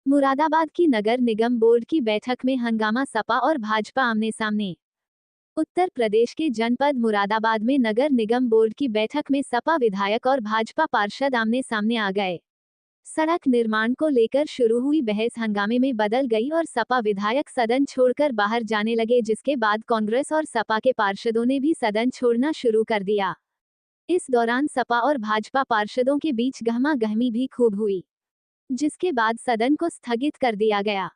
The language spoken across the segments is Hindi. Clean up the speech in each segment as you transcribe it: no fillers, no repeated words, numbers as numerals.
मुरादाबाद की नगर निगम बोर्ड की बैठक में हंगामा, सपा और भाजपा आमने सामने। उत्तर प्रदेश के जनपद मुरादाबाद में नगर निगम बोर्ड की बैठक में सपा विधायक और भाजपा पार्षद आमने सामने आ गए। सड़क निर्माण को लेकर शुरू हुई बहस हंगामे में बदल गई और सपा विधायक सदन छोड़कर बाहर जाने लगे, जिसके बाद कांग्रेस और सपा के पार्षदों ने भी सदन छोड़ना शुरू कर दिया। इस दौरान सपा और भाजपा पार्षदों के बीच गहमा-गहमी भी खूब हुई, जिसके बाद सदन को स्थगित कर दिया गया।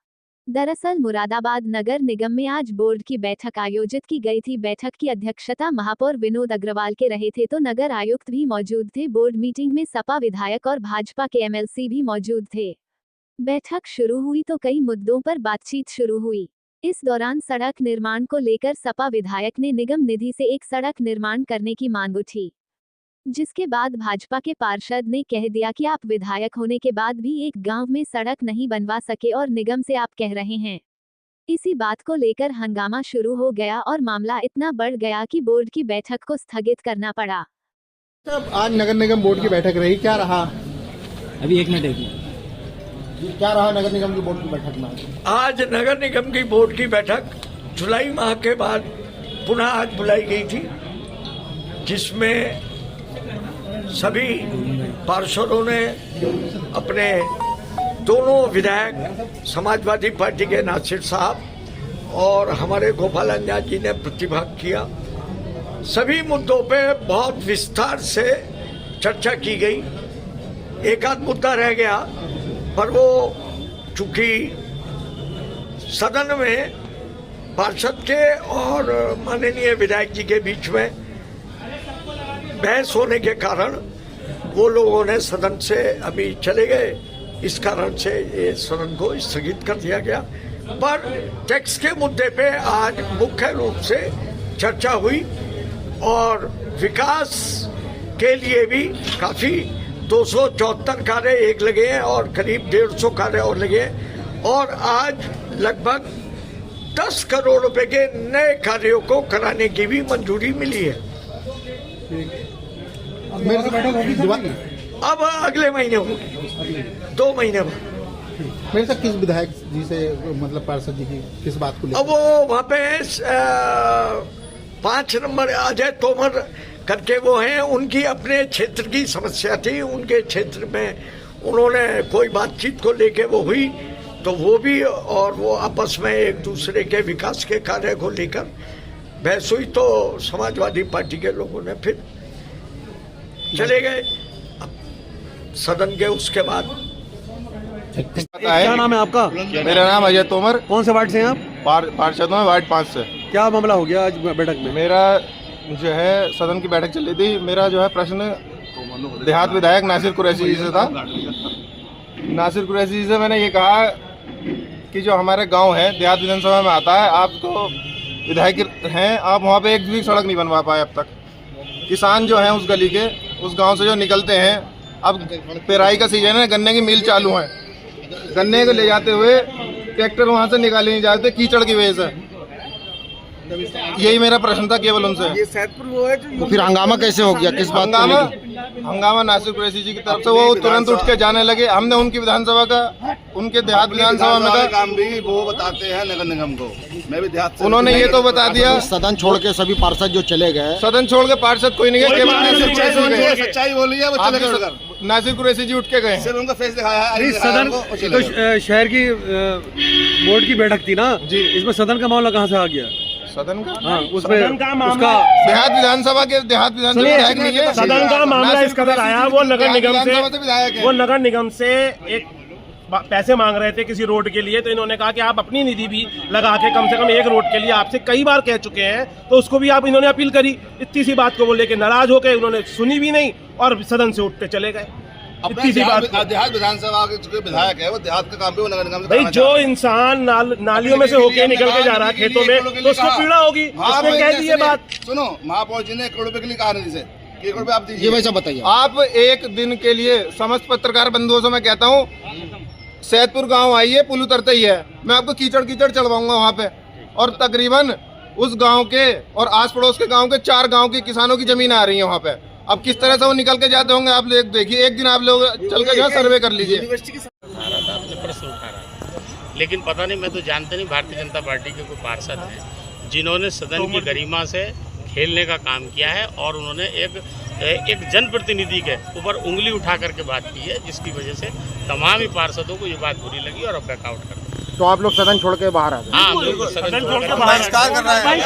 दरअसल मुरादाबाद नगर निगम में आज बोर्ड की बैठक आयोजित की गई थी। बैठक की अध्यक्षता महापौर विनोद अग्रवाल के रहे थे, तो नगर आयुक्त भी मौजूद थे। बोर्ड मीटिंग में सपा विधायक और भाजपा के एमएलसी भी मौजूद थे। बैठक शुरू हुई तो कई मुद्दों पर बातचीत शुरू हुई। इस दौरान सड़क निर्माण को लेकर सपा विधायक ने निगम निधि से एक सड़क निर्माण करने की मांग उठी, जिसके बाद भाजपा के पार्षद ने कह दिया कि आप विधायक होने के बाद भी एक गांव में सड़क नहीं बनवा सके और निगम से आप कह रहे हैं। इसी बात को लेकर हंगामा शुरू हो गया और मामला इतना बढ़ गया कि बोर्ड की बैठक को स्थगित करना पड़ा। आज नगर निगम बोर्ड की बैठक रही, क्या रहा? अभी एक मिनट क्या रहा नगर निगम की बोर्ड की बैठक में? आज नगर निगम की बोर्ड की बैठक जुलाई माह के बाद पुनः आज बुलाई गई थी, जिसमें सभी पार्षदों ने अपने दोनों विधायक समाजवादी पार्टी के नासिर साहब और हमारे गोपाल अंजान जी ने प्रतिभाग किया। सभी मुद्दों पे बहुत विस्तार से चर्चा की गई। एक आध मुद्दा रह गया, पर वो चूंकि सदन में पार्षद के और माननीय विधायक जी के बीच में बहस होने के कारण वो लोगों ने सदन से अभी चले गए। इस कारण से ये सदन को स्थगित कर दिया गया। पर टैक्स के मुद्दे पे आज मुख्य रूप से चर्चा हुई और विकास के लिए भी काफी 274 कार्य एक लगे हैं और करीब 150 कार्य और लगे हैं और आज लगभग 10 करोड़ रुपए के नए कार्यों को कराने की भी मंजूरी मिली है। मेरे से बैठक होगी अब अगले महीने होगी, 2 महीने बाद। मेरे से किस विधायक जी से, मतलब पार्षद जी की किस बात को लेकर? अब वो वहाँ पे 5 नंबर अजय तोमर करके वो हैं, उनकी अपने क्षेत्र की समस्या थी। उनके क्षेत्र में उन्होंने कोई बातचीत को लेके वो हुई, तो वो भी और वो आपस में एक दूसरे के विकास के कार्य को लेकर बहस हुई, तो समाजवादी पार्टी के लोगों ने फिर चले गए सदन के। उसके बाद क्या नाम है आपका? मेरा नाम अजय तोमर। कौन से वार्ड से हैं आप? पार्षद हूँ वार्ड 5 से। क्या मामला हो गया आज बैठक में? मेरा जो है सदन की बैठक चल रही थी, मेरा जो है प्रश्न देहात विधायक नासिर कुरैशी जी से था। नासिर कुरैशी जी से मैंने ये कहा कि जो हमारे गांव है देहात विधानसभा में आता है, आप तो विधायक हैं, आप वहाँ पे एक भी सड़क नहीं बनवा पाए अब तक। किसान जो हैं उस गली के, उस गांव से जो निकलते हैं, अब पेराई का सीजन है, गन्ने की मिल चालू है, गन्ने को ले जाते हुए ट्रैक्टर वहां से निकाले नहीं जाते कीचड़ की वजह से। यही मेरा प्रश्न था केवल उनसे। ये सैदपुर वो है तो फिर हंगामा कैसे हो गया? किस बात का हंगामा? नासिर कुरैशी जी की तरफ से वो तुरंत उठ के जाने लगे। हमने उनकी विधानसभा का, उनके देहात विधानसभा में का काम भी वो बताते हैं नगर निगम को। मैं भी देहात से, उन्होंने ये तो बता दिया। सदन छोड़ के सभी पार्षद जो चले गए, सदन छोड़ के पार्षद कोई नहीं है, केवल सच्चाई बोली है, वो चले गए। नासिर कुरैशी जी उठ के गए। सिर्फ उनका फेस दिखाया है। सदन तो शहर की बोर्ड की बैठक थी ना जी, इसमें सदन का मामला कहाँ से आ गया? सदन का? हाँ, उसमें उसका देहात विधानसभा के विधायक नहीं है। सदन का मामला इस कदर आया, वो नगर निगम से एक पैसे मांग रहे थे किसी रोड के लिए, तो इन्होंने कहा कि आप अपनी निधि भी लगा के कम से कम एक रोड के लिए आपसे कई बार कह चुके हैं, तो उसको भी आप इन्होंने अपील करी। इतनी सी बात को वो लेके नाराज हो गए, उन्होंने सुनी भी नहीं और सदन से उठते चले गए। इतनी सी बात। देहात विधानसभा के जो विधायक है वो देहात का काम भी वो नगर निगम से भाई, जो इंसान नालियों में से होके निकल के जा रहा है खेतों में, तो उसको पीड़ा होगी। उसने कह दी ये बात। सुनो, महापौर जी ने 1 करोड़ रुपए के लिए कहा निधि से, 1 करोड़ रुपए आप दीजिए। ये वैसा बताइए। आप एक दिन के लिए समस्त पत्रकार बंधुओं से मैं कहता हूँ, सैदपुर गांव आइए, पुल उतरते ही है, मैं आपको कीचड़ चढ़वाऊंगा वहाँ पे। और तकरीबन उस गांव के और आस पड़ोस के गांव के 4 गांव के किसानों की जमीन आ रही है वहाँ पे। अब किस तरह से वो निकल के जाते होंगे आप लोग देखिए। एक दिन आप लोग चल के जो सर्वे कर लीजिए। लेकिन पता नहीं, मैं तो जानता नहीं, भारतीय जनता पार्टी के कोई पार्षद हैं जिन्होंने सदन की गरिमा से खेलने का काम किया है और उन्होंने एक जनप्रतिनिधि के ऊपर उंगली उठा करके बात की है, जिसकी वजह से तमाम ही पार्षदों को ये बात बुरी लगी और अब बैकआउट कर दिया। तो आप लोग सदन छोड़ के बाहर आ गए? हाँ, बिल्कुल सदन छोड़ के बहिष्कार कर रहे हैं।